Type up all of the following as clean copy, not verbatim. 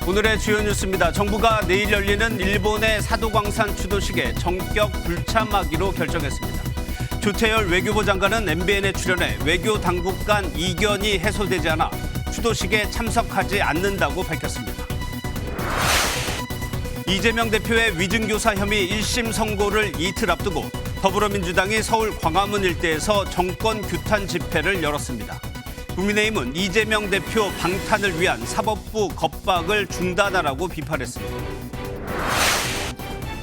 오늘의 주요 뉴스입니다. 정부가 내일 열리는 일본의 사도광산 추도식에 전격 불참하기로 결정했습니다. 조태열 외교부 장관은 MBN에 출연해 외교 당국 간 이견이 해소되지 않아 추도식에 참석하지 않는다고 밝혔습니다. 이재명 대표의 위증교사 혐의 1심 선고를 이틀 앞두고 더불어민주당이 서울 광화문 일대에서 정권 규탄 집회를 열었습니다. 국민의힘은 이재명 대표 방탄을 위한 사법부 겁박을 중단하라고 비판했습니다.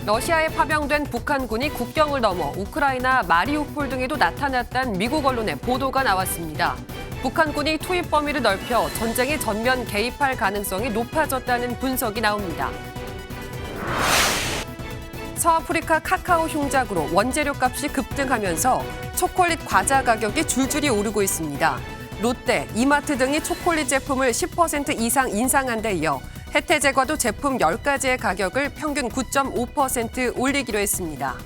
러시아에 파병된 북한군이 국경을 넘어 우크라이나 마리우폴 등에도 나타났다는 미국 언론의 보도가 나왔습니다. 북한군이 투입 범위를 넓혀 전쟁에 전면 개입할 가능성이 높아졌다는 분석이 나옵니다. 서아프리카 카카오 흉작으로 원재료 값이 급등하면서 초콜릿 과자 가격이 줄줄이 오르고 있습니다. 롯데, 이마트 등이 초콜릿 제품을 10% 이상 인상한 데 이어 혜태제과도 제품 10가지의 가격을 평균 9.5% 올리기로 했습니다.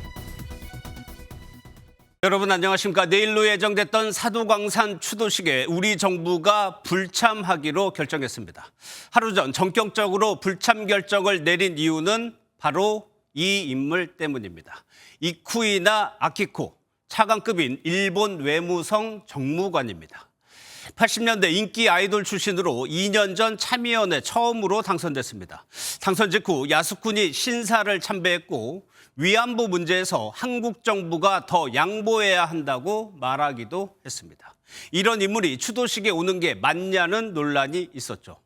여러분 안녕하십니까. 내일로 예정됐던 사도광산 추도식에 우리 정부가 불참하기로 결정했습니다. 하루 전 전격적으로 불참 결정을 내린 이유는 바로 이 인물 때문입니다. 이쿠이나 아키코, 차관급인 일본 외무성 정무관입니다. 80년대 인기 아이돌 출신으로 2년 전 참의원에 처음으로 당선됐습니다. 당선 직후 야스쿠니 신사를 참배했고 위안부 문제에서 한국 정부가 더 양보해야 한다고 말하기도 했습니다. 이런 인물이 추도식에 오는 게 맞냐는 논란이 있었죠.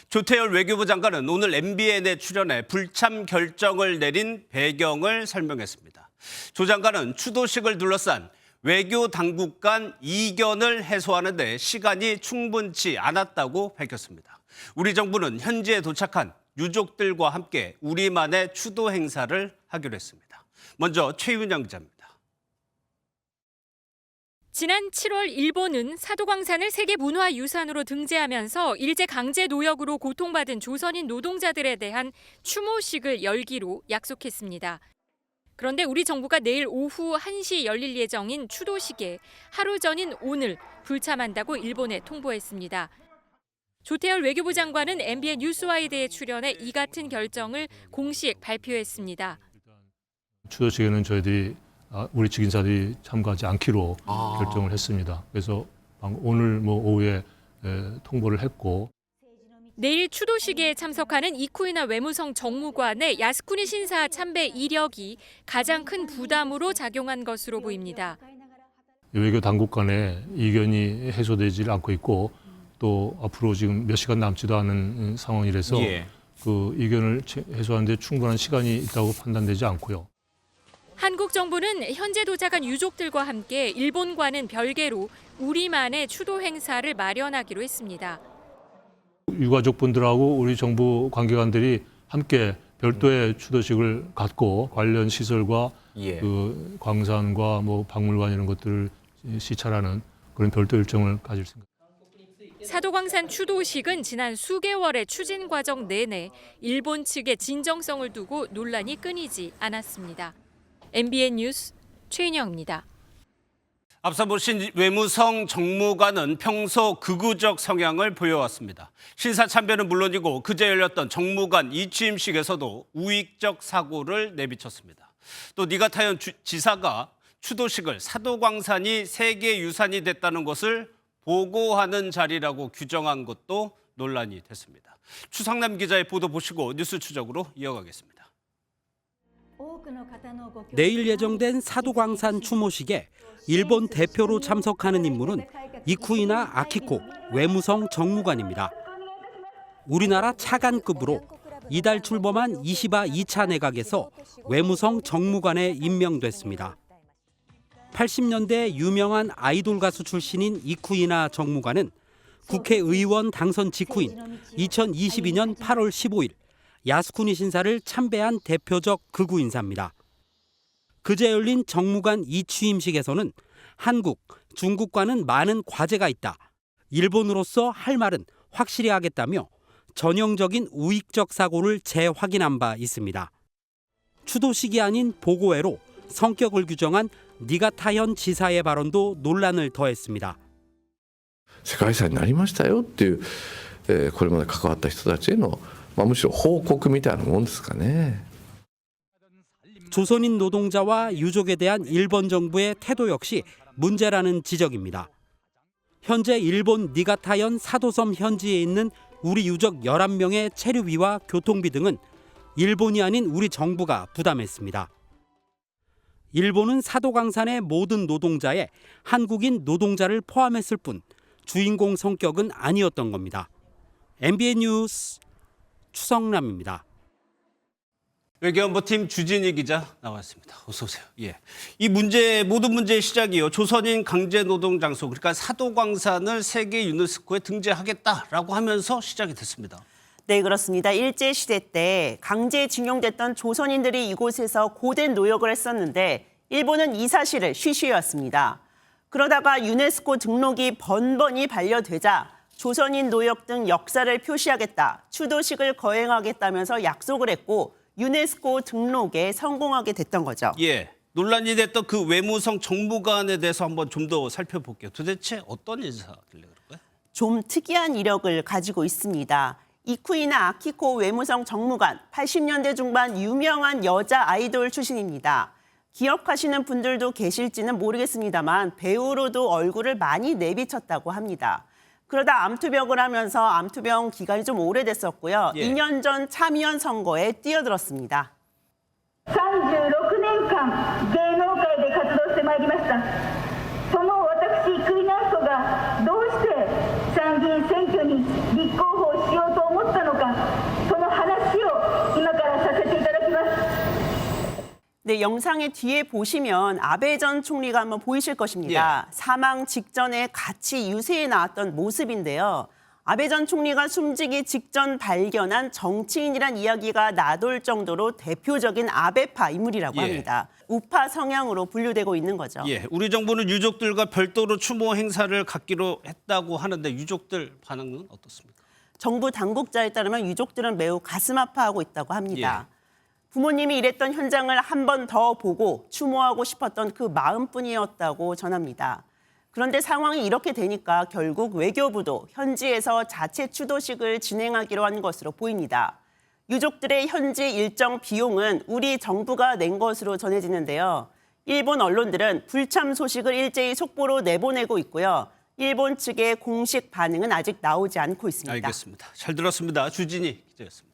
조태열 외교부 장관은 오늘 MBN에 출연해 불참 결정을 내린 배경을 설명했습니다. 조 장관은 추도식을 둘러싼 외교 당국 간 이견을 해소하는 데 시간이 충분치 않았다고 밝혔습니다. 우리 정부는 현지에 도착한 유족들과 함께 우리만의 추도 행사를 하기로 했습니다. 먼저 최윤영 기자입니다. 지난 7월 일본은 사도광산을 세계문화유산으로 등재하면서 일제 강제 노역으로 고통받은 조선인 노동자들에 대한 추모식을 열기로 약속했습니다. 그런데 우리 정부가 내일 오후 1시 열릴 예정인 추도식에 하루 전인 오늘 불참한다고 일본에 통보했습니다. 조태열 외교부 장관은 MBN 뉴스와이드에 출연해 이 같은 결정을 공식 발표했습니다. 추도식에는 저희들이 우리 측 인사들이 참가하지 않기로 결정을 했습니다. 그래서 오늘 오후에 통보를 했고. 내일 추도식에 참석하는 이쿠이나 외무성 정무관의 야스쿠니 신사 참배 이력이 가장 큰 부담으로 작용한 것으로 보입니다. 외교 당국 간의 이견이 해소되지 않고 있고 또 앞으로 지금 몇 시간 남지도 않은 상황이라서 그 이견을 해소하는 데 충분한 시간이 있다고 판단되지 않고요. 한국 정부는 현재 도착한 유족들과 함께 일본과는 별개로 우리만의 추도 행사를 마련하기로 했습니다. 유가족분들하고 우리 정부 관계관들이 함께 별도의 추도식을 갖고 관련 시설과 그 광산과 박물관 이런 것들을 시찰하는 그런 별도 일정을 가질 생각입니다. 사도광산 추도식은 지난 수개월의 추진 과정 내내 일본 측의 진정성을 두고 논란이 끊이지 않았습니다. MBN 뉴스 최인영입니다. 앞서 보신 외무성 정무관은 평소 극우적 성향을 보여왔습니다. 신사 참배는 물론이고 그제 열렸던 정무관 이취임식에서도 우익적 사고를 내비쳤습니다. 또 니가타현 지사가 추도식을 사도광산이 세계유산이 됐다는 것을 보고하는 자리라고 규정한 것도 논란이 됐습니다. 추상남 기자의 보도 보시고 뉴스 추적으로 이어가겠습니다. 내일 예정된 사도광산 추모식에 일본 대표로 참석하는 인물은 이쿠이나 아키코 외무성 정무관입니다. 우리나라 차관급으로 이달 출범한 이시바 2차 내각에서 외무성 정무관에 임명됐습니다. 80년대 유명한 아이돌 가수 출신인 이쿠이나 정무관은 국회의원 당선 직후인 2022년 8월 15일 야스쿠니 신사를 참배한 대표적 극우 인사입니다. 그제 열린 정무관 이취임식에서는 한국, 중국과는 많은 과제가 있다. 일본으로서 할 말은 확실히 하겠다며 전형적인 우익적 사고를 재확인한 바 있습니다. 추도식이 아닌 보고회로 성격을 규정한 니가타현 지사의 발언도 논란을 더했습니다. 世界遺産になりましたよっていう、これまで関わった人たちへのむしろ報告みたいなもんですかね。 조선인 노동자와 유족에 대한 일본 정부의 태도 역시 문제라는 지적입니다. 현재 일본 니가타현 사도섬 현지에 있는 우리 유족 11명의 체류비와 교통비 등은 일본이 아닌 우리 정부가 부담했습니다. 일본은 사도광산의 모든 노동자에 한국인 노동자를 포함했을 뿐 주인공 성격은 아니었던 겁니다. MBN 뉴스 추성남입니다. 외교안보팀 주진희 기자 나왔습니다. 어서 오세요. 예. 이 문제 모든 문제의 시작이요. 조선인 강제 노동 장소 그러니까 사도광산을 세계 유네스코에 등재하겠다라고 하면서 시작이 됐습니다. 네, 그렇습니다. 일제 시대 때 강제징용됐던 조선인들이 이곳에서 고된 노역을 했었는데 일본은 이 사실을 쉬쉬해왔습니다. 그러다가 유네스코 등록이 번번이 반려되자 조선인 노역 등 역사를 표시하겠다, 추도식을 거행하겠다면서 약속을 했고 유네스코 등록에 성공하게 됐던 거죠. 예. 논란이 됐던 그 외무성 정무관에 대해서 한번 좀 더 살펴볼게요. 도대체 어떤 인사길래 그럴까요? 좀 특이한 이력을 가지고 있습니다. 이쿠이나 아키코 외무성 정무관, 80년대 중반 유명한 여자 아이돌 출신입니다. 기억하시는 분들도 계실지는 모르겠습니다만 배우로도 얼굴을 많이 내비쳤다고 합니다. 그러다 암투병을 하면서 암투병 기간이 좀 오래됐었고요. 예. 2년 전 참의원 선거에 뛰어들었습니다. 36年間芸能界で活動してまいりました。その私生稲晃子がどうして参議院選挙に立候補しようと思ったのか、その話を今からさせていただきます。 네, 영상의 뒤에 보시면 아베 전 총리가 한번 보이실 것입니다. 사망 직전에 같이 유세에 나왔던 모습인데요. 아베 전 총리가 숨지기 직전 발견한 정치인이란 이야기가 나돌 정도로 대표적인 아베파 인물이라고 합니다. 우파 성향으로 분류되고 있는 거죠. 예. 우리 정부는 유족들과 별도로 추모 행사를 갖기로 했다고 하는데 유족들 반응은 어떻습니까? 정부 당국자에 따르면 유족들은 매우 가슴 아파하고 있다고 합니다. 부모님이 일했던 현장을 한 번 더 보고 추모하고 싶었던 그 마음뿐이었다고 전합니다. 그런데 상황이 이렇게 되니까 결국 외교부도 현지에서 자체 추도식을 진행하기로 한 것으로 보입니다. 유족들의 현지 일정 비용은 우리 정부가 낸 것으로 전해지는데요. 일본 언론들은 불참 소식을 일제히 속보로 내보내고 있고요. 일본 측의 공식 반응은 아직 나오지 않고 있습니다. 알겠습니다. 잘 들었습니다. 주진희 기자였습니다.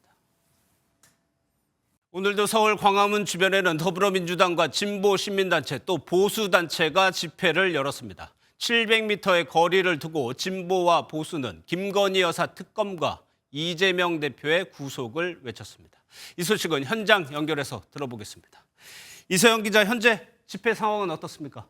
오늘도 서울 광화문 주변에는 더불어민주당과 진보시민단체 또 보수단체가 집회를 열었습니다. 700m의 거리를 두고 진보와 보수는 김건희 여사 특검과 이재명 대표의 구속을 외쳤습니다. 이 소식은 현장 연결해서 들어보겠습니다. 이서영 기자, 현재 집회 상황은 어떻습니까?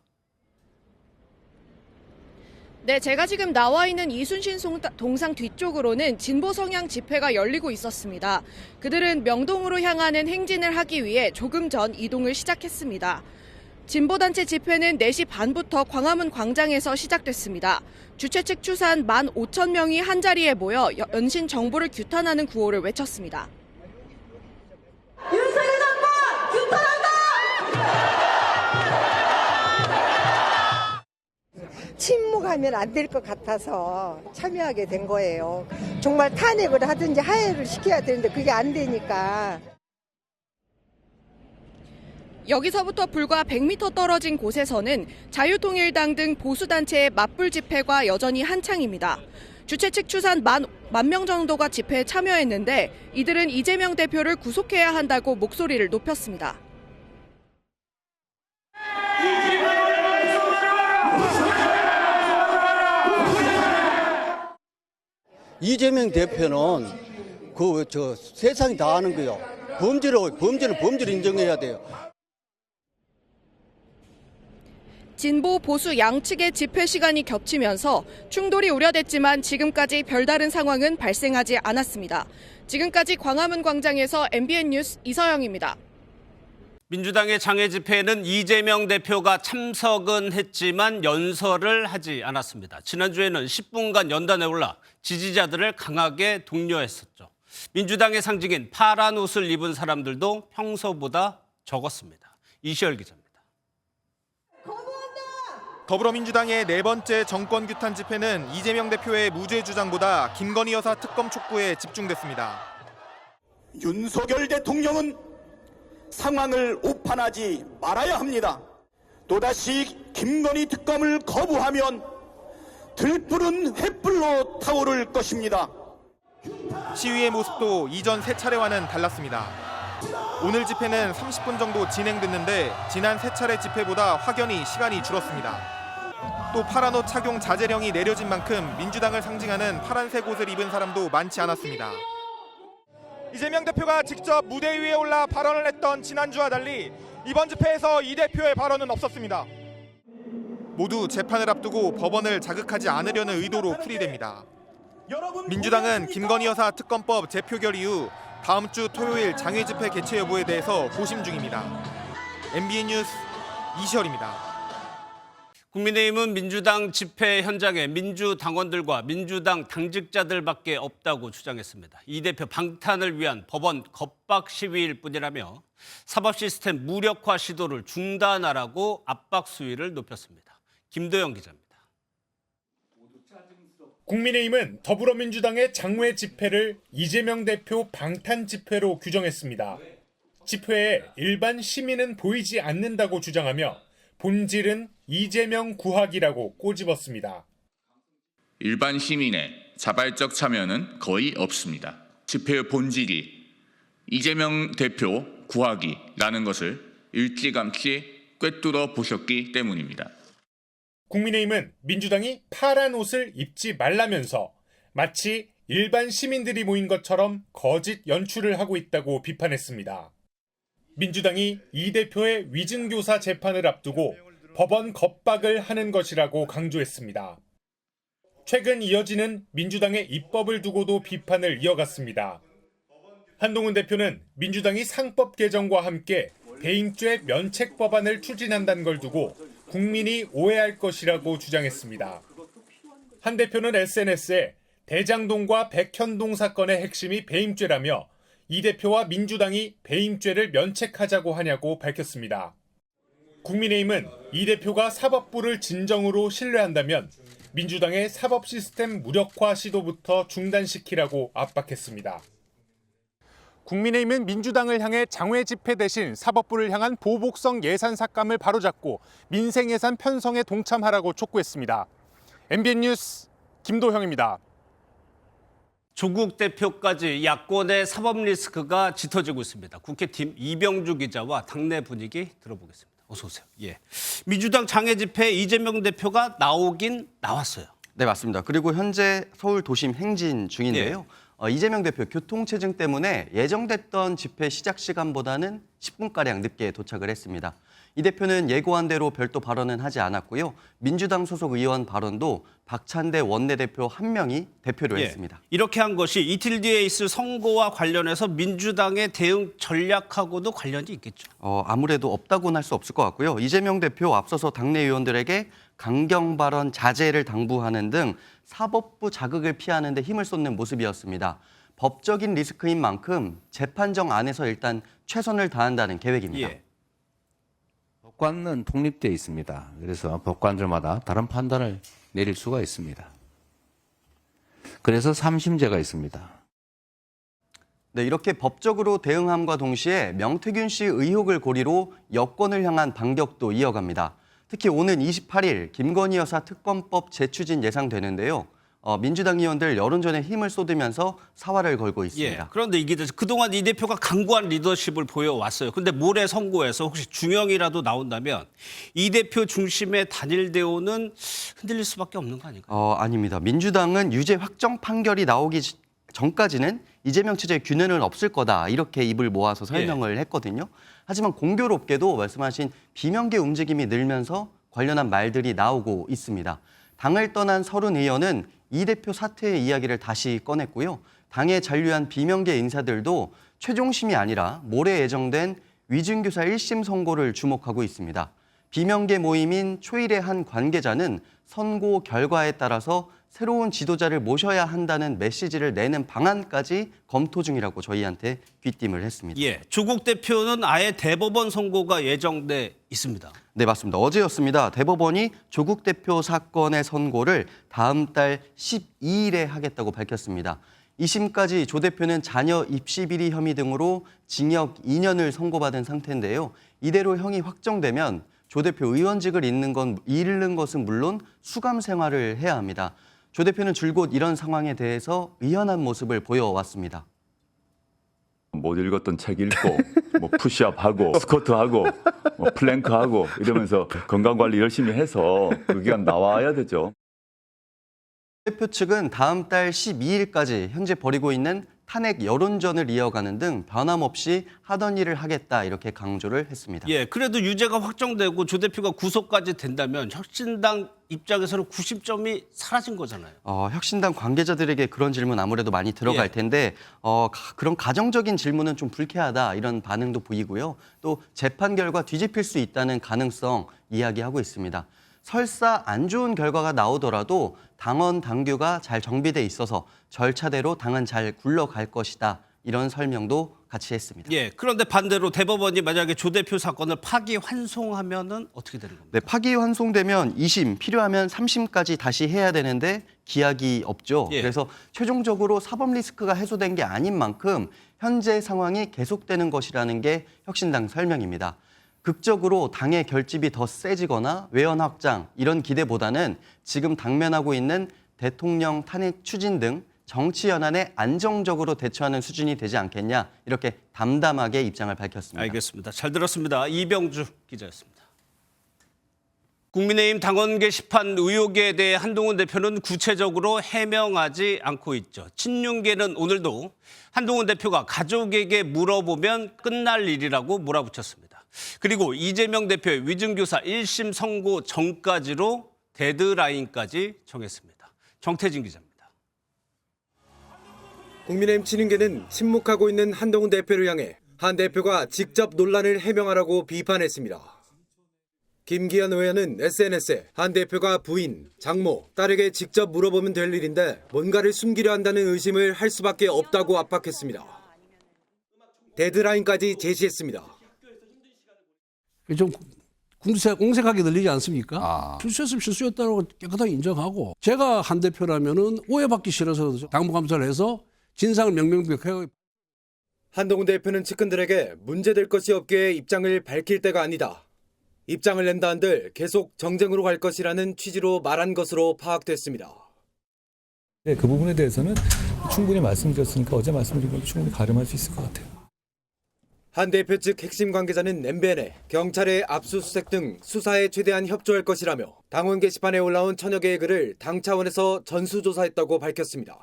네, 제가 지금 나와 있는 이순신 동상 뒤쪽으로는 진보 성향 집회가 열리고 있었습니다. 그들은 명동으로 향하는 행진을 하기 위해 조금 전 이동을 시작했습니다. 진보단체 집회는 4시 반부터 광화문 광장에서 시작됐습니다. 주최 측 추산 15,000명이 한자리에 모여 연신 정부를 규탄하는 구호를 외쳤습니다. 윤석열 정부 규탄한다! 침묵하면 안 될 것 같아서 참여하게 된 거예요. 정말 탄핵을 하든지 하해를 시켜야 되는데 그게 안 되니까. 여기서부터 불과 100m 떨어진 곳에서는 자유통일당 등 보수단체의 맞불 집회가 여전히 한창입니다. 주최 측 추산 10,000명 정도가 집회에 참여했는데 이들은 이재명 대표를 구속해야 한다고 목소리를 높였습니다. 이재명 대표는 세상이 다 아는 거요. 범죄를 인정해야 돼요. 진보, 보수 양측의 집회 시간이 겹치면서 충돌이 우려됐지만 지금까지 별다른 상황은 발생하지 않았습니다. 지금까지 광화문 광장에서 MBN 뉴스 이서영입니다. 민주당의 장애 집회에는 이재명 대표가 참석은 했지만 연설을 하지 않았습니다. 지난주에는 10분간 연단에 올라 지지자들을 강하게 독려했었죠. 민주당의 상징인 파란 옷을 입은 사람들도 평소보다 적었습니다. 이시열 기자입니다. 더불어민주당의 4번째 정권 규탄 집회는 이재명 대표의 무죄 주장보다 김건희 여사 특검 촉구에 집중됐습니다. 윤석열 대통령은 상황을 오판하지 말아야 합니다. 또다시 김건희 특검을 거부하면 들불은 횃불로 타오를 것입니다. 시위의 모습도 이전 세 차례와는 달랐습니다. 오늘 집회는 30분 정도 진행됐는데 지난 세 차례 집회보다 확연히 시간이 줄었습니다. 또 파란 옷 착용 자제령이 내려진 만큼 민주당을 상징하는 파란색 옷을 입은 사람도 많지 않았습니다. 이재명 대표가 직접 무대 위에 올라 발언을 했던 지난주와 달리 이번 집회에서 이 대표의 발언은 없었습니다. 모두 재판을 앞두고 법원을 자극하지 않으려는 의도로 풀이됩니다. 민주당은 김건희 여사 특검법 재표결 이후 다음 주 토요일 장외 집회 개최 여부에 대해서 고심 중입니다. MBN 뉴스 이시열입니다. 국민의힘은 민주당 집회 현장에 민주당원들과 민주당 당직자들밖에 없다고 주장했습니다. 이 대표 방탄을 위한 법원 겁박 시위일 뿐이라며 사법 시스템 무력화 시도를 중단하라고 압박 수위를 높였습니다. 김도영 기자입니다. 국민의힘은 더불어민주당의 장외 집회를 이재명 대표 방탄 집회로 규정했습니다. 집회에 일반 시민은 보이지 않는다고 주장하며 본질은 이재명 구하기라고 꼬집었습니다. 일반 시민의 자발적 참여는 거의 없습니다. 집회의 본질이 이재명 대표 구하기라는 것을 일찌감치 꿰뚫어 보셨기 때문입니다. 국민의힘은 민주당이 파란 옷을 입지 말라면서 마치 일반 시민들이 모인 것처럼 거짓 연출을 하고 있다고 비판했습니다. 민주당이 이 대표의 위증교사 재판을 앞두고 법원 겁박을 하는 것이라고 강조했습니다. 최근 이어지는 민주당의 입법을 두고도 비판을 이어갔습니다. 한동훈 대표는 민주당이 상법 개정과 함께 배임죄 면책 법안을 추진한다는 걸 두고 국민이 오해할 것이라고 주장했습니다. 한 대표는 SNS에 대장동과 백현동 사건의 핵심이 배임죄라며 이 대표와 민주당이 배임죄를 면책하자고 하냐고 밝혔습니다. 국민의힘은 이 대표가 사법부를 진정으로 신뢰한다면 민주당의 사법 시스템 무력화 시도부터 중단시키라고 압박했습니다. 국민의힘은 민주당을 향해 장외 집회 대신 사법부를 향한 보복성 예산 삭감을 바로잡고 민생 예산 편성에 동참하라고 촉구했습니다. MBN 뉴스 김도형입니다. 조국 대표까지 야권의 사법 리스크가 짙어지고 있습니다. 국회팀 이병주 기자와 당내 분위기 들어보겠습니다. 어서 오세요. 예. 민주당 장외 집회에 이재명 대표가 나오긴 나왔어요. 네, 맞습니다. 그리고 현재 서울 도심 행진 중인데요. 이재명 대표 교통체증 때문에 예정됐던 집회 시작 시간보다는 10분가량 늦게 도착을 했습니다. 이 대표는 예고한 대로 별도 발언은 하지 않았고요. 민주당 소속 의원 발언도 박찬대 원내대표 한 명이 대표로 했습니다. 이렇게 한 것이 이틀 뒤에 있을 선거와 관련해서 민주당의 대응 전략하고도 관련이 있겠죠. 아무래도 없다고는 할 수 없을 것 같고요. 이재명 대표 앞서서 당내 의원들에게 강경 발언 자제를 당부하는 등 사법부 자극을 피하는 데 힘을 쏟는 모습이었습니다. 법적인 리스크인 만큼 재판정 안에서 일단 최선을 다한다는 계획입니다. 법관은 독립되어 있습니다. 그래서 법관들마다 다른 판단을 내릴 수가 있습니다. 그래서 3심제가 있습니다. 네, 이렇게 법적으로 대응함과 동시에 명태균 씨 의혹을 고리로 여권을 향한 반격도 이어갑니다. 특히 오는 28일 김건희 여사 특검법 재추진 예상되는데요. 민주당 의원들 여론전에 힘을 쏟으면서 사활을 걸고 있습니다. 그런데 이게 그동안 이 대표가 강구한 리더십을 보여왔어요. 그런데 모레 선고에서 혹시 중형이라도 나온다면 이 대표 중심의 단일 대우는 흔들릴 수밖에 없는 거 아닐까요? 아닙니다. 민주당은 유죄 확정 판결이 나오기 전까지는 이재명 체제에 균형은 없을 거다. 이렇게 입을 모아서 설명을 했거든요. 하지만 공교롭게도 말씀하신 비명계 움직임이 늘면서 관련한 말들이 나오고 있습니다. 당을 떠난 서른 의원은 이 대표 사퇴의 이야기를 다시 꺼냈고요. 당에 잔류한 비명계 인사들도 최종심이 아니라 모레 예정된 위증교사 1심 선고를 주목하고 있습니다. 비명계 모임인 초일의 한 관계자는 선고 결과에 따라서 새로운 지도자를 모셔야 한다는 메시지를 내는 방안까지 검토 중이라고 저희한테 귀띔을 했습니다. 조국 대표는 아예 대법원 선고가 예정돼 있습니다. 네, 맞습니다. 어제였습니다. 대법원이 조국 대표 사건의 선고를 다음 달 12일에 하겠다고 밝혔습니다. 2심까지 조 대표는 자녀 입시 비리 혐의 등으로 징역 2년을 선고받은 상태인데요. 이대로 형이 확정되면 조 대표 의원직을 잃는 것은 물론 수감 생활을 해야 합니다. 조 대표는 줄곧 이런 상황에 대해서 의연한 모습을 보여왔습니다. 못 읽었던 책 읽고 뭐 푸시업하고 스쿼트하고 뭐 플랭크하고 이러면서 건강관리 열심히 해서 그 기간 나와야 되죠. 대표 측은 다음 달 12일까지 현재 벌이고 있는 탄핵 여론전을 이어가는 등 변함없이 하던 일을 하겠다 이렇게 강조를 했습니다. 예, 그래도 유죄가 확정되고 조 대표가 구속까지 된다면 혁신당 입장에서는 90점이 사라진 거잖아요. 혁신당 관계자들에게 그런 질문 아무래도 많이 들어갈 텐데 그런 가정적인 질문은 좀 불쾌하다 이런 반응도 보이고요. 또 재판 결과 뒤집힐 수 있다는 가능성 이야기하고 있습니다. 설사 안 좋은 결과가 나오더라도 당원 당규가 잘 정비돼 있어서 절차대로 당은 잘 굴러갈 것이다. 이런 설명도 같이 했습니다. 예, 그런데 반대로 대법원이 만약에 조 대표 사건을 파기환송하면은 어떻게 되는 겁니까? 네, 파기환송되면 2심, 필요하면 3심까지 다시 해야 되는데 기약이 없죠. 예. 그래서 최종적으로 사법 리스크가 해소된 게 아닌 만큼 현재 상황이 계속되는 것이라는 게 혁신당 설명입니다. 극적으로 당의 결집이 더 세지거나 외연 확장 이런 기대보다는 지금 당면하고 있는 대통령 탄핵 추진 등 정치 연안에 안정적으로 대처하는 수준이 되지 않겠냐 이렇게 담담하게 입장을 밝혔습니다. 알겠습니다. 잘 들었습니다. 이병주 기자였습니다. 국민의힘 당원 게시판 의혹에 대해 한동훈 대표는 구체적으로 해명하지 않고 있죠. 친윤계는 오늘도 한동훈 대표가 가족에게 물어보면 끝날 일이라고 몰아붙였습니다. 그리고 이재명 대표의 위증교사 1심 선고 전까지로 데드라인까지 정했습니다. 정태진 기자입니다. 국민의힘 친윤계는 침묵하고 있는 한동훈 대표를 향해 한 대표가 직접 논란을 해명하라고 비판했습니다. 김기현 의원은 SNS에 한 대표가 부인, 장모, 딸에게 직접 물어보면 될 일인데 뭔가를 숨기려 한다는 의심을 할 수밖에 없다고 압박했습니다. 데드라인까지 제시했습니다. 좀 공색하게 들리지 않습니까? 실수였으면 실수였다고 깨끗하게 인정하고 제가 한 대표라면은 오해받기 싫어서 당무감사를 해서 진상을 명명백하게. 한동훈 대표는 측근들에게 문제될 것이 없기에 입장을 밝힐 때가 아니다. 입장을 낸다 한들 계속 정쟁으로 갈 것이라는 취지로 말한 것으로 파악됐습니다. 네, 그 부분에 대해서는 충분히 말씀드렸으니까 어제 말씀드린 걸 충분히 가름할 수 있을 것 같아요. 한 대표 측 핵심 관계자는 MBN에 경찰의 압수수색 등 수사에 최대한 협조할 것이라며 당원 게시판에 올라온 천여 개의 글을 당 차원에서 전수조사했다고 밝혔습니다.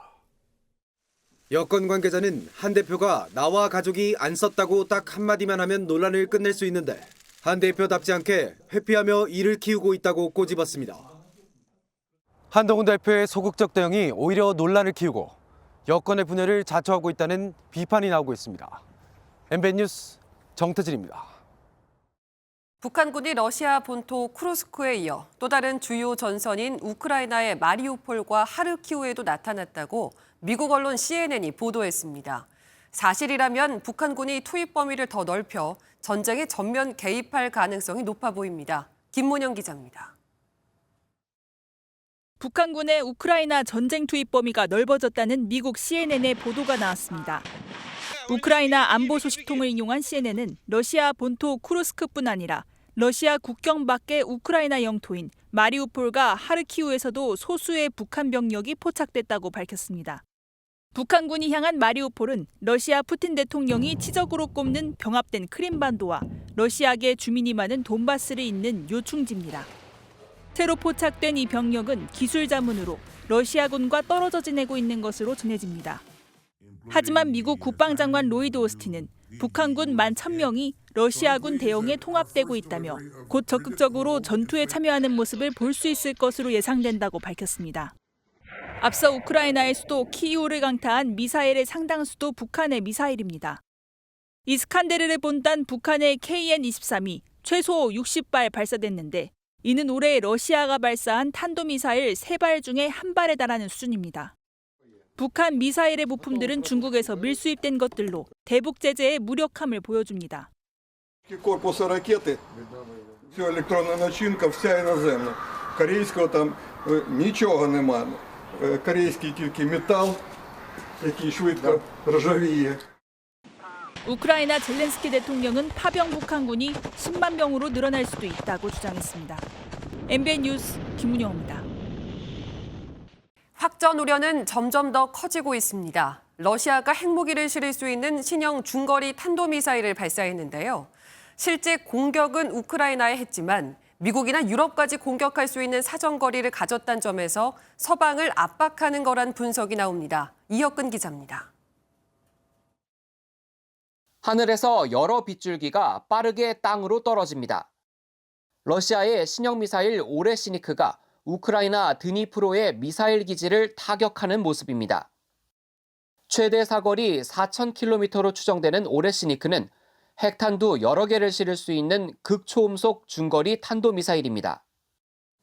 여권 관계자는 한 대표가 나와 가족이 안 썼다고 딱 한마디만 하면 논란을 끝낼 수 있는데 한 대표답지 않게 회피하며 일을 키우고 있다고 꼬집었습니다. 한동훈 대표의 소극적 대응이 오히려 논란을 키우고 여권의 분열을 자초하고 있다는 비판이 나오고 있습니다. MBN 뉴스 정태진입니다. 북한군이 러시아 본토 쿠르스크에 이어 또 다른 주요 전선인 우크라이나의 마리우폴과 하르키우에도 나타났다고 미국 언론 CNN이 보도했습니다. 사실이라면 북한군이 투입 범위를 더 넓혀 전쟁에 전면 개입할 가능성이 높아 보입니다. 김문영 기자입니다. 북한군의 우크라이나 전쟁 투입 범위가 넓어졌다는 미국 CNN의 보도가 나왔습니다. 우크라이나 안보 소식통을 인용한 CNN은 러시아 본토 쿠르스크뿐 아니라 러시아 국경 밖의 우크라이나 영토인 마리우폴과 하르키우에서도 소수의 북한 병력이 포착됐다고 밝혔습니다. 북한군이 향한 마리우폴은 러시아 푸틴 대통령이 치적으로 꼽는 병합된 크림반도와 러시아계 주민이 많은 돈바스를 잇는 요충지입니다. 새로 포착된 이 병력은 기술 자문으로 러시아군과 떨어져 지내고 있는 것으로 전해집니다. 하지만 미국 국방장관 로이드 오스틴은 북한군 11,000명이 러시아군 대응에 통합되고 있다며 곧 적극적으로 전투에 참여하는 모습을 볼 수 있을 것으로 예상된다고 밝혔습니다. 앞서 우크라이나의 수도 키이우를 강타한 미사일의 상당수도 북한의 미사일입니다. 이스칸데르를 본단 북한의 KN-23이 최소 60발 발사됐는데 이는 올해 러시아가 발사한 탄도미사일 3발 중에 1발에 달하는 수준입니다. 북한 미사일의 부품들은 중국에서 밀수입된 것들로 대북 제재의 무력함을 보여줍니다. Корпуса ракеты, все електронна начинка, вся іноземна. Корейського там нічого нема. Корейський тільки метал, який швидко ржавіє. 우크라이나 젤렌스키 대통령은 파병 북한군이 10만 명으로 늘어날 수도 있다고 주장했습니다. MBN 뉴스 김문영입니다. 확전 우려는 점점 더 커지고 있습니다. 러시아가 핵무기를 실을 수 있는 신형 중거리 탄도미사일을 발사했는데요. 실제 공격은 우크라이나에 했지만 미국이나 유럽까지 공격할 수 있는 사정거리를 가졌다는 점에서 서방을 압박하는 거란 분석이 나옵니다. 이혁근 기자입니다. 하늘에서 여러 빗줄기가 빠르게 땅으로 떨어집니다. 러시아의 신형 미사일 오레시니크가 우크라이나 드니프로의 미사일 기지를 타격하는 모습입니다. 최대 사거리 4,000km로 추정되는 오레시니크는 핵탄두 여러 개를 실을 수 있는 극초음속 중거리 탄도미사일입니다.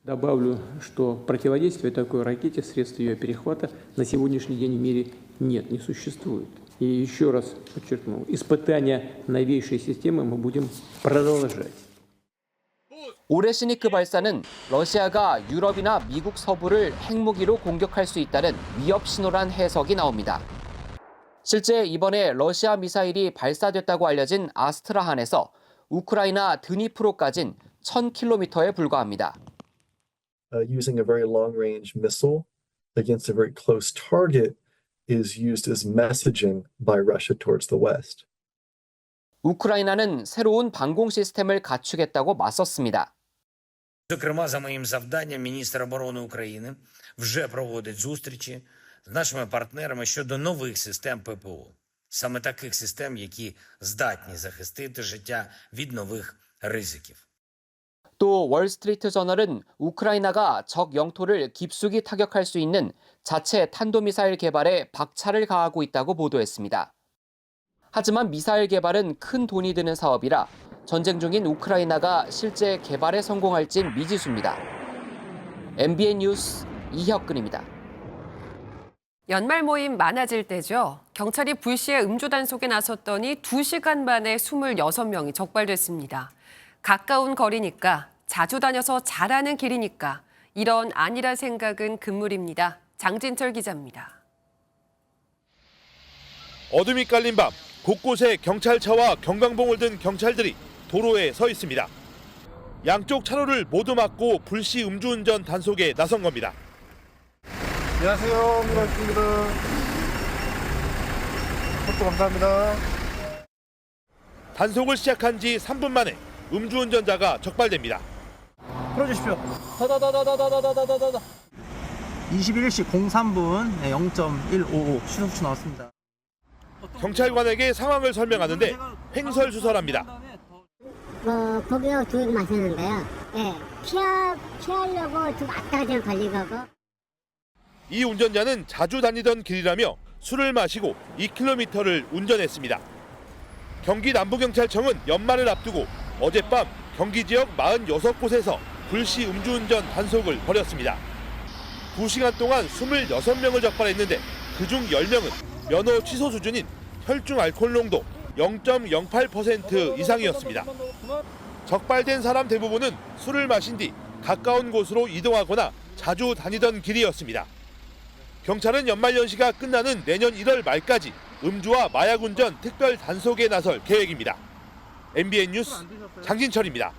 Добавлю, что противодействия такой ракете, средств ее перехвата на сегодняшний день в мире нет, не существует. И еще раз подчеркну, испытания новейшей системы мы будем продолжать. 오레시니크 발사는 러시아가 유럽이나 미국 서부를 핵무기로 공격할 수 있다는 위협 신호란 해석이 나옵니다. 실제 이번에 러시아 미사일이 발사됐다고 알려진 아스트라한에서 우크라이나 드니프로까진 1,000km에 불과합니다. Using a very long-range missile against a very close target is used as messaging by Russia towards the West. 우크라이나는 새로운 방공 시스템을 갖추겠다고 맞섰습니다. Зокрема, за моїм завданням, міністр оборони України вже проводить зустрічі з нашими партнерами щодо нових систем ППО. Саме таких систем, які здатні захистити життя від нових ризиків. 또 월스트리트저널은 우크라이나가 적 영토를 깊숙이 타격할 수 있는 자체 탄도미사일 개발에 박차를 가하고 있다고 보도했습니다. 하지만 미사일 개발은 큰 돈이 드는 사업이라 전쟁 중인 우크라이나가 실제 개발에 성공할진 미지수입니다. MBN 뉴스 이혁근입니다. 연말 모임 많아질 때죠. 경찰이 불시에 음주 단속에 나섰더니 2시간 만에 26명이 적발됐습니다. 가까운 거리니까, 자주 다녀서 잘 아는 길이니까 이런 아니라 생각은 금물입니다. 장진철 기자입니다. 어둠이 깔린 밤 곳곳에 경찰차와 경광봉을 든 경찰들이 도로에 서 있습니다. 양쪽 차로를 모두 막고 불시 음주운전 단속에 나선 겁니다. 안녕하세요, 민호입니다. 포토 감사합니다. 단속을 시작한 지 3분 만에 음주운전자가 적발됩니다. 풀어주십시오. 더더더더더더더더더더. 21시 03분 0.155 시속추 나왔습니다. 경찰관에게 상황을 설명하는데 횡설수설합니다. 고기가 두 마셨는데요. 예, 피하려고 좀 왔다 그냥 걸린 거고. 이 운전자는 자주 다니던 길이라며 술을 마시고 2km를 운전했습니다. 경기 남부경찰청은 연말을 앞두고 어젯밤 경기 지역 46곳에서 불시 음주운전 단속을 벌였습니다. 2시간 동안 26명을 적발했는데 그중 10명은 면허 취소 수준인 혈중 알코올 농도 0.08% 이상이었습니다. 적발된 사람 대부분은 술을 마신 뒤 가까운 곳으로 이동하거나 자주 다니던 길이었습니다. 경찰은 연말연시가 끝나는 내년 1월 말까지 음주와 마약 운전 특별 단속에 나설 계획입니다. MBN 뉴스 장진철입니다.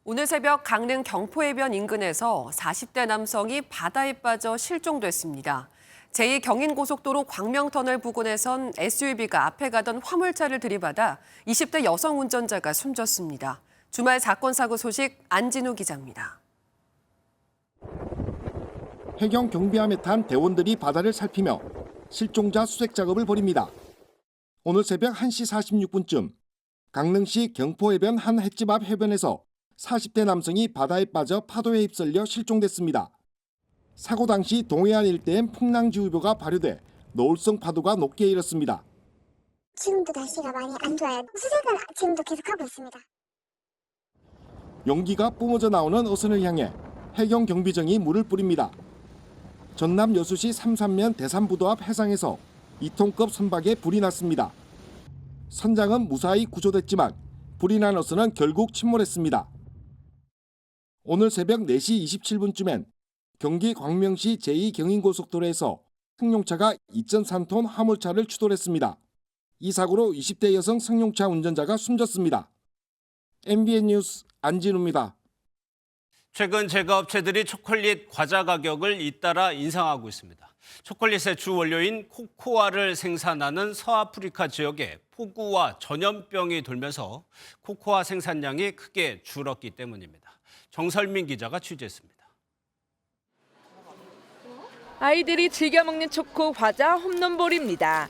오늘 새벽 강릉 경포해변 인근에서 40대 남성이 바다에 빠져 실종됐습니다. 제2경인고속도로 광명터널 부근에선 SUV가 앞에 가던 화물차를 들이받아 20대 여성 운전자가 숨졌습니다. 주말 사건 사고 소식 안진우 기자입니다. 해경 경비함에 탄 대원들이 바다를 살피며 실종자 수색 작업을 벌입니다. 오늘 새벽 1시 46분쯤 강릉시 경포해변 한 횟집 앞 해변에서 40대 남성이 바다에 빠져 파도에 휩쓸려 실종됐습니다. 사고 당시 동해안 일대엔 풍랑주의보가 발효돼 노을성 파도가 높게 일었습니다. 지금도 날씨가 많이 안 좋아요. 수색은 지금도 계속하고 있습니다. 용기가 뿜어져 나오는 어선을 향해 해경 경비정이 물을 뿌립니다. 전남 여수시 삼산면 대산부도 앞 해상에서 2톤급 선박에 불이 났습니다. 선장은 무사히 구조됐지만 불이 난 어선은 결국 침몰했습니다. 오늘 새벽 4시 27분쯤엔 경기 광명시 제2경인고속도로에서 승용차가 2.3톤 화물차를 추돌했습니다. 이 사고로 20대 여성 승용차 운전자가 숨졌습니다. MBN 뉴스 안진우입니다. 최근 제과업체들이 초콜릿 과자 가격을 잇따라 인상하고 있습니다. 초콜릿의 주 원료인 코코아를 생산하는 서아프리카 지역에 폭우와 전염병이 돌면서 코코아 생산량이 크게 줄었기 때문입니다. 정설민 기자가 취재했습니다. 아이들이 즐겨 먹는 초코 과자 홈런볼입니다.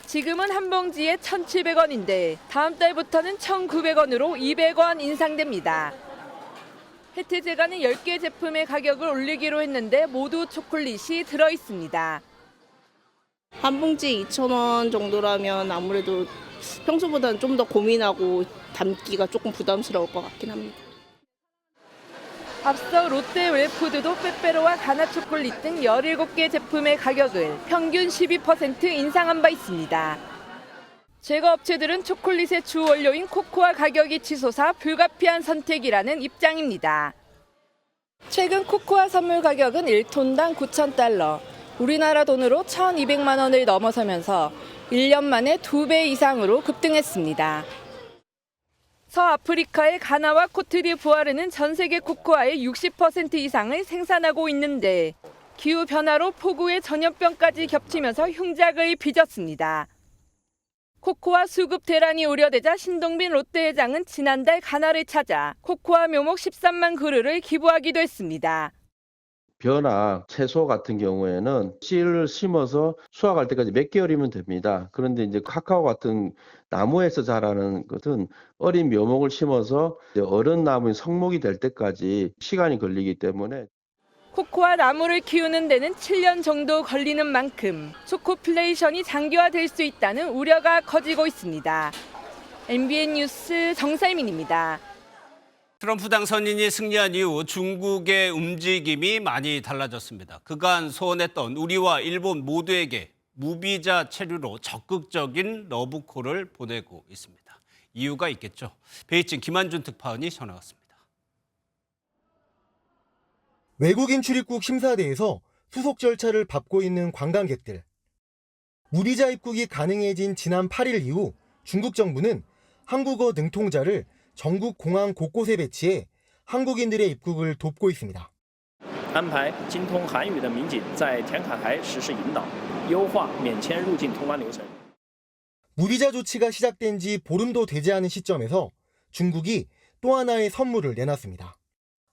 지금은 한 봉지에 1,700원인데 다음 달부터는 1,900원으로 200원 인상됩니다. 혜태제과는 10개 제품의 가격을 올리기로 했는데 모두 초콜릿이 들어있습니다. 한 봉지 2,000원 정도라면 아무래도 평소보다는 좀 더 고민하고 담기가 조금 부담스러울 것 같긴 합니다. 앞서 롯데 웰푸드도 빼빼로와 가나 초콜릿 등 17개 제품의 가격을 평균 12% 인상한 바 있습니다. 제과업체들은 초콜릿의 주 원료인 코코아 가격이 치솟아 불가피한 선택이라는 입장입니다. 최근 코코아 선물 가격은 1톤당 9,000달러, 우리나라 돈으로 1,200만 원을 넘어서면서 1년 만에 2배 이상으로 급등했습니다. 서아프리카의 가나와 코트디부아르는 전 세계 코코아의 60% 이상을 생산하고 있는데 기후변화로 폭우에 전염병까지 겹치면서 흉작을 빚었습니다. 코코아 수급 대란이 우려되자 신동빈 롯데 회장은 지난달 가나를 찾아 코코아 묘목 13만 그루를 기부하기도 했습니다. 벼나 채소 같은 경우에는 씨를 심어서 수확할 때까지 몇 개월이면 됩니다. 그런데 이제 카카오 같은 나무에서 자라는 것은 어린 묘목을 심어서 어른 나무인 성목이 될 때까지 시간이 걸리기 때문에 코코아 나무를 키우는 데는 7년 정도 걸리는 만큼 초코플레이션이 장기화될 수 있다는 우려가 커지고 있습니다. MBN 뉴스 정살민입니다. 트럼프 당선인이 승리한 이후 중국의 움직임이 많이 달라졌습니다. 그간 소원했던 우리와 일본 모두에게 무비자 체류로 적극적인 러브콜을 보내고 있습니다. 이유가 있겠죠. 베이징 김한준 특파원이 전해왔습니다. 외국인 출입국 심사대에서 수속 절차를 밟고 있는 관광객들. 무비자 입국이 가능해진 지난 8일 이후 중국 정부는 한국어 능통자를 전국 공항 곳곳에 배치해 한국인들의 입국을 돕고 있습니다. 安排精通韩语的民警在填卡台实施引导，优化免签入境通关流程。 무비자 조치가 시작된 지 보름도 되지 않은 시점에서 중국이 또 하나의 선물을 내놨습니다.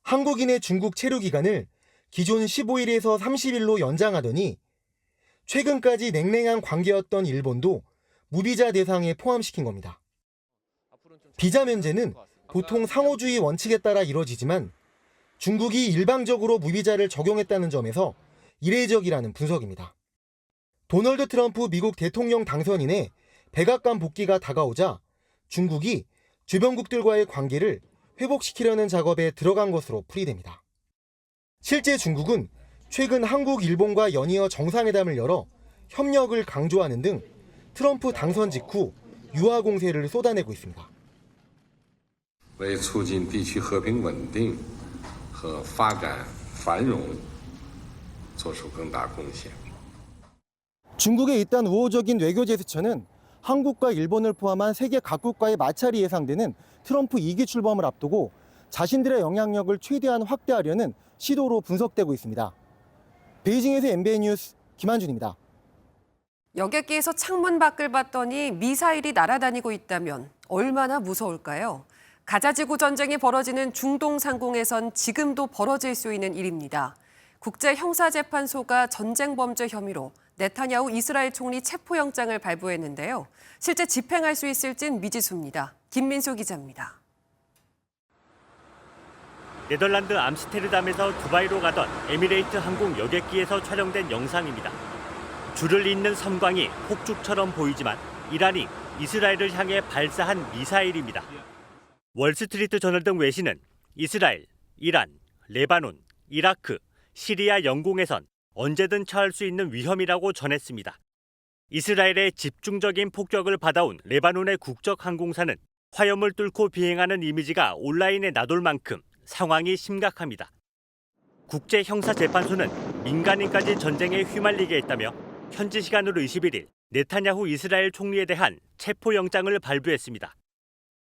한국인의 중국 체류 기간을 기존 15일에서 30일로 연장하더니 최근까지 냉랭한 관계였던 일본도 무비자 대상에 포함시킨 겁니다. 비자 면제는 보통 상호주의 원칙에 따라 이뤄지지만 중국이 일방적으로 무비자를 적용했다는 점에서 이례적이라는 분석입니다. 도널드 트럼프 미국 대통령 당선인의 백악관 복귀가 다가오자 중국이 주변국들과의 관계를 회복시키려는 작업에 들어간 것으로 풀이됩니다. 실제 중국은 최근 한국, 일본과 연이어 정상회담을 열어 협력을 강조하는 등 트럼프 당선 직후 유화 공세를 쏟아내고 있습니다. 为促进地区和平稳定和发展繁荣做出更大贡献。 중국의 이딴 우호적인 외교 제스처는 한국과 일본을 포함한 세계 각국과의 마찰이 예상되는 트럼프 2기 출범을 앞두고 자신들의 영향력을 최대한 확대하려는 시도로 분석되고 있습니다. 베이징에서 MBN 뉴스 김한준입니다. 여객기에서 창문 밖을 봤더니 미사일이 날아다니고 있다면 얼마나 무서울까요? 가자지구 전쟁이 벌어지는 중동 상공에선 지금도 벌어질 수 있는 일입니다. 국제형사재판소가 전쟁 범죄 혐의로 네타냐후 이스라엘 총리 체포영장을 발부했는데요. 실제 집행할 수 있을진 미지수입니다. 김민수 기자입니다. 네덜란드 암스테르담에서 두바이로 가던 에미레이트 항공 여객기에서 촬영된 영상입니다. 줄을 잇는 섬광이 폭죽처럼 보이지만 이란이 이스라엘을 향해 발사한 미사일입니다. 월스트리트 저널 등 외신은 이스라엘, 이란, 레바논, 이라크, 시리아 영공에선 언제든 처할 수 있는 위험이라고 전했습니다. 이스라엘의 집중적인 폭격을 받아온 레바논의 국적 항공사는 화염을 뚫고 비행하는 이미지가 온라인에 나돌 만큼 상황이 심각합니다. 국제형사재판소는 민간인까지 전쟁에 휘말리게 했다며 현지 시간으로 21일 네타냐후 이스라엘 총리에 대한 체포영장을 발부했습니다.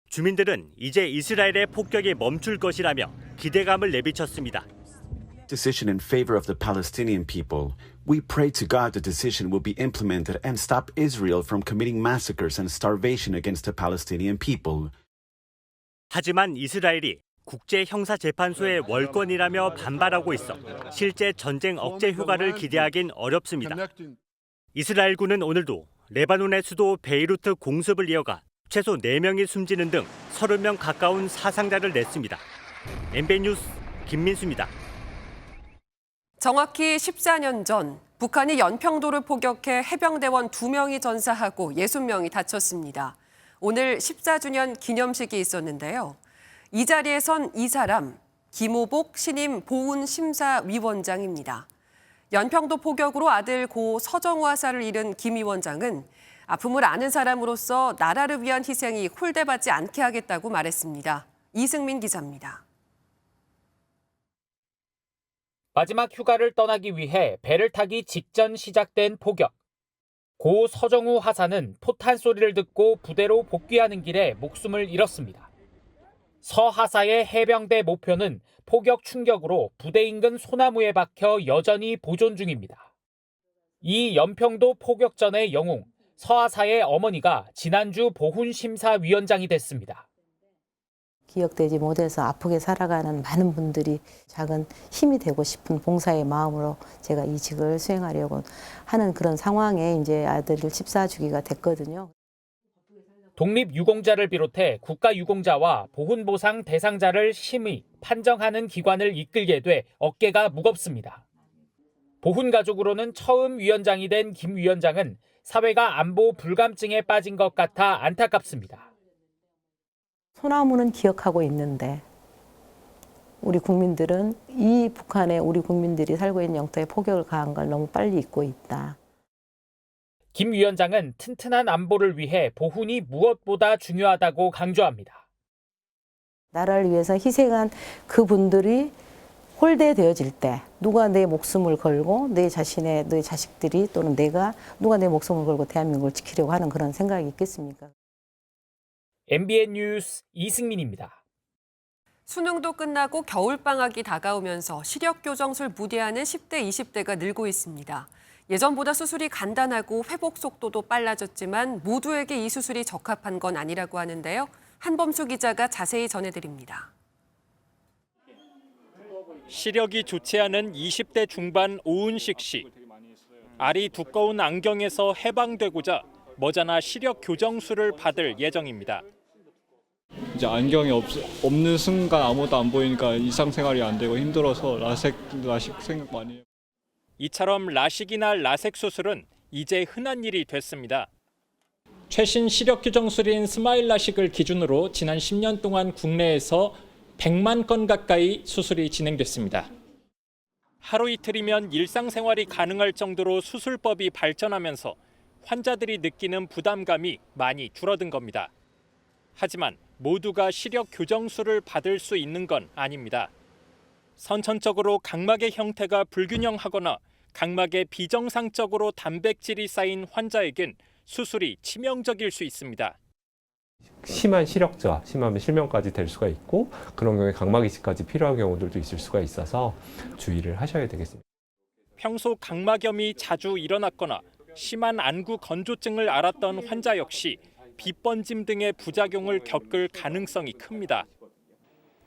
주민들은 이제 이스라엘의 폭격이 멈출 것이라며 기대감을 내비쳤습니다. Decision in favor of the Palestinian people. We pray to God the decision will be implemented and stop Israel from committing massacres and starvation against the Palestinian people. 하지만 이스라엘이 국제형사재판소의 월권이라며 반발하고 있어 실제 전쟁 억제 효과를 기대하긴 어렵습니다. 이스라엘군은 오늘도 레바논의 수도 베이루트 공습을 이어가 최소 4명이 숨지는 등 30명 가까운 사상자를 냈습니다. MBN 뉴스 김민수입니다. 정확히 14년 전 북한이 연평도를 포격해 해병대원 2명이 전사하고 60명이 다쳤습니다. 오늘 14주년 기념식이 있었는데요. 이 자리에 선 이 사람, 김오복 신임 보훈심사위원장입니다. 연평도 포격으로 아들 고 서정우 하사를 잃은 김 위원장은 아픔을 아는 사람으로서 나라를 위한 희생이 홀대받지 않게 하겠다고 말했습니다. 이승민 기자입니다. 마지막 휴가를 떠나기 위해 배를 타기 직전 시작된 포격. 고 서정우 하사는 포탄 소리를 듣고 부대로 복귀하는 길에 목숨을 잃었습니다. 서 하사의 해병대 모표는 포격 충격으로 부대 인근 소나무에 박혀 여전히 보존 중입니다. 이 연평도 포격 전의 영웅, 서 하사의 어머니가 지난주 보훈심사위원장이 됐습니다. 기억되지 못해서 아프게 살아가는 많은 분들이 작은 힘이 되고 싶은 봉사의 마음으로 제가 이 직을 수행하려고 하는 그런 상황에 이제 아들을 14주기가 됐거든요. 독립유공자를 비롯해 국가유공자와 보훈보상 대상자를 심의, 판정하는 기관을 이끌게 돼 어깨가 무겁습니다. 보훈가족으로는 처음 위원장이 된 김 위원장은 사회가 안보 불감증에 빠진 것 같아 안타깝습니다. 소나무는 기억하고 있는데 우리 국민들은 이 북한에 우리 국민들이 살고 있는 영토에 포격을 가한 걸 너무 빨리 잊고 있다. 김 위원장은 튼튼한 안보를 위해 보훈이 무엇보다 중요하다고 강조합니다. 나라를 위해서 희생한 그분들이 홀대되어질 때 누가 내 목숨을 걸고 내 자식들이 또는 누가 내 목숨을 걸고 대한민국을 지키려고 하는 그런 생각이 있겠습니까? MBN 뉴스 이승민입니다. 수능도 끝나고 겨울방학이 다가오면서 시력교정술 무대하는 10대, 20대가 늘고 있습니다. 예전보다 수술이 간단하고 회복 속도도 빨라졌지만 모두에게 이 수술이 적합한 건 아니라고 하는데요. 한범수 기자가 자세히 전해드립니다. 시력이 좋지 않은 20대 중반 오은식 씨. 알이 두꺼운 안경에서 해방되고자 머지않아 시력 교정술을 받을 예정입니다. 이제 안경이 없는 순간 아무것도 안 보이니까 일상생활이 안 되고 힘들어서 라식 생각 많이 해요. 이처럼 라식이나 라섹 수술은 이제 흔한 일이 됐습니다. 최신 시력 교정술인 스마일 라식을 기준으로 지난 10년 동안 국내에서 100만 건 가까이 수술이 진행됐습니다. 하루 이틀이면 일상생활이 가능할 정도로 수술법이 발전하면서 환자들이 느끼는 부담감이 많이 줄어든 겁니다. 하지만 모두가 시력 교정술을 받을 수 있는 건 아닙니다. 선천적으로 각막의 형태가 불균형하거나 각막에 비정상적으로 단백질이 쌓인 환자에겐 수술이 치명적일 수 있습니다. 심한 시력저하, 심하면 실명까지 될 수가 있고 그런 경우에 각막 이식까지 필요한 경우들도 있을 수가 있어서 주의를 하셔야 되겠습니다. 평소 각막염이 자주 일어났거나 심한 안구 건조증을 앓았던 환자 역시 빛번짐 등의 부작용을 겪을 가능성이 큽니다.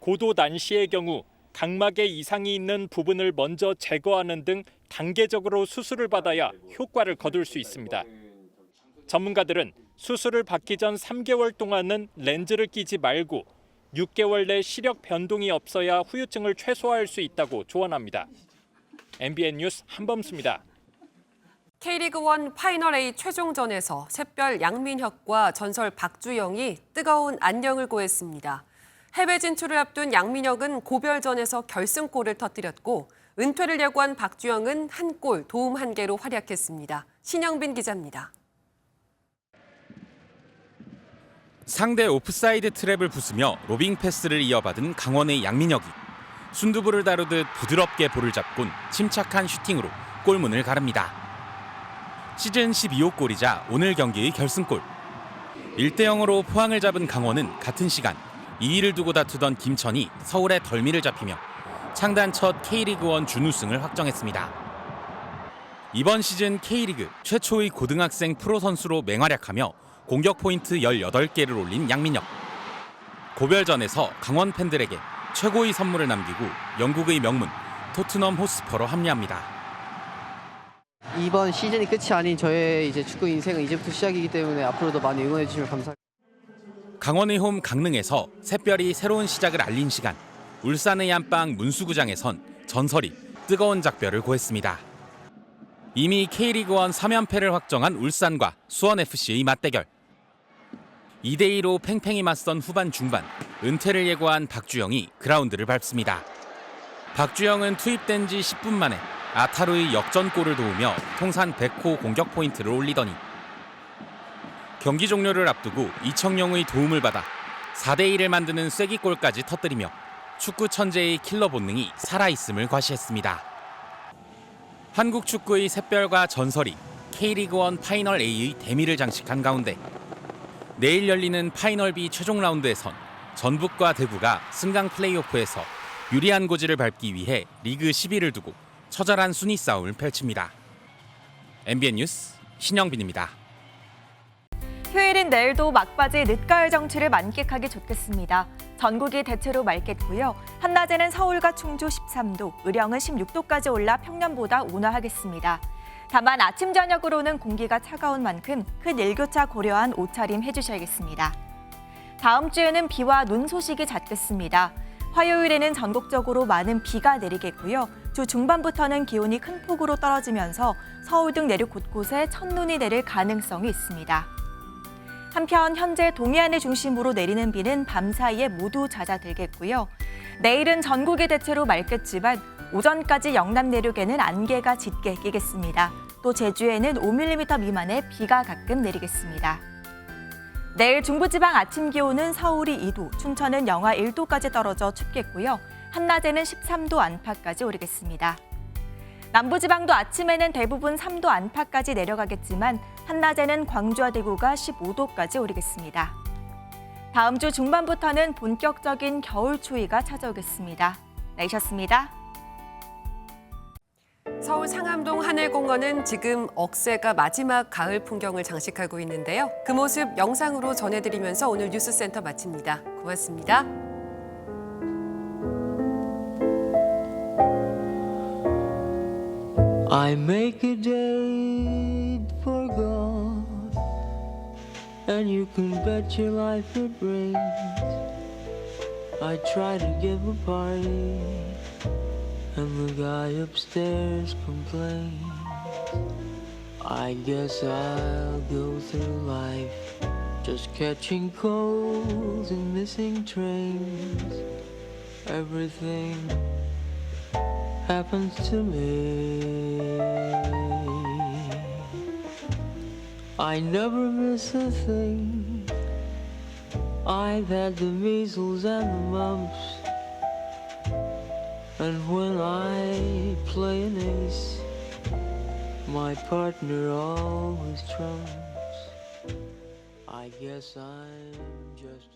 고도 난시의 경우 각막에 이상이 있는 부분을 먼저 제거하는 등 단계적으로 수술을 받아야 효과를 거둘 수 있습니다. 전문가들은 수술을 받기 전 3개월 동안은 렌즈를 끼지 말고 6개월 내 시력 변동이 없어야 후유증을 최소화할 수 있다고 조언합니다. MBN 뉴스 한범수입니다. K리그1 파이널 A 최종전에서 샛별 양민혁과 전설 박주영이 뜨거운 안녕을 고했습니다. 해외 진출을 앞둔 양민혁은 고별전에서 결승골을 터뜨렸고 은퇴를 예고한 박주영은 한 골, 도움 1개로 활약했습니다. 신영빈 기자입니다. 상대 오프사이드 트랩을 부수며 로빙 패스를 이어받은 강원의 양민혁이 순두부를 다루듯 부드럽게 볼을 잡곤 침착한 슈팅으로 골문을 가릅니다. 시즌 12호 골이자 오늘 경기의 결승골. 1대0으로 포항을 잡은 강원은 같은 시간 2위를 두고 다투던 김천이 서울의 덜미를 잡히며 창단 첫 K리그1 준우승을 확정했습니다. 이번 시즌 K리그 최초의 고등학생 프로 선수로 맹활약하며 공격 포인트 18개를 올린 양민혁. 고별전에서 강원 팬들에게 최고의 선물을 남기고 영국의 명문 토트넘 호스퍼로 합류합니다. 이번 시즌이 끝이 아닌 저의 이제 축구 인생은 이제부터 시작이기 때문에 앞으로도 많이 응원해 주시면 감사하겠습니다. 강원의 홈 강릉에서 샛별이 새로운 시작을 알린 시간. 울산의 안방 문수구장에선 전설이 뜨거운 작별을 고했습니다. 이미 K리그1 3연패를 확정한 울산과 수원FC의 맞대결. 2대2로 팽팽히 맞선 후반 중반 은퇴를 예고한 박주영이 그라운드를 밟습니다. 박주영은 투입된 지 10분 만에 아타루의 역전골을 도우며 통산 100호 공격 포인트를 올리더니 경기 종료를 앞두고 이청용의 도움을 받아 4대1을 만드는 쐐기골까지 터뜨리며 축구 천재의 킬러 본능이 살아있음을 과시했습니다. 한국 축구의 샛별과 전설이 K리그1 파이널 A의 대미를 장식한 가운데 내일 열리는 파이널 B 최종 라운드에선 전북과 대구가 승강 플레이오프에서 유리한 고지를 밟기 위해 리그 10위를 두고 처절한 순위 싸움을 펼칩니다. MBN 뉴스 신영빈입니다. 휴일인 내일도 막바지 늦가을 정취를 만끽하기 좋겠습니다. 전국이 대체로 맑겠고요. 한낮에는 서울과 충주 13도, 의령은 16도까지 올라 평년보다 온화하겠습니다. 다만 아침 저녁으로는 공기가 차가운 만큼 큰 일교차 고려한 옷차림 해주셔야겠습니다. 다음 주에는 비와 눈 소식이 잦겠습니다. 화요일에는 전국적으로 많은 비가 내리겠고요. 주 중반부터는 기온이 큰 폭으로 떨어지면서 서울 등 내륙 곳곳에 첫눈이 내릴 가능성이 있습니다. 한편 현재 동해안을 중심으로 내리는 비는 밤 사이에 모두 잦아들겠고요. 내일은 전국이 대체로 맑겠지만 오전까지 영남 내륙에는 안개가 짙게 끼겠습니다. 또 제주에는 5mm 미만의 비가 가끔 내리겠습니다. 내일 중부지방 아침 기온은 서울이 2도, 춘천은 영하 1도까지 떨어져 춥겠고요. 한낮에는 13도 안팎까지 오르겠습니다. 남부지방도 아침에는 대부분 3도 안팎까지 내려가겠지만 한낮에는 광주와 대구가 15도까지 오르겠습니다. 다음 주 중반부터는 본격적인 겨울 추위가 찾아오겠습니다. 날씨였습니다. 서울 상암동 하늘공원은 지금 억새가 마지막 가을 풍경을 장식하고 있는데요. 그 모습 영상으로 전해드리면서 오늘 뉴스센터 마칩니다. 고맙습니다. I make a date for God, and you can bet your life it rains. I try to give a party, and the guy upstairs complains. I guess I'll go through life just catching colds and missing trains. Everything happens to me. I never miss a thing. I've had the measles and the mumps, and when I play an ace, my partner always trumps. I guess I'm just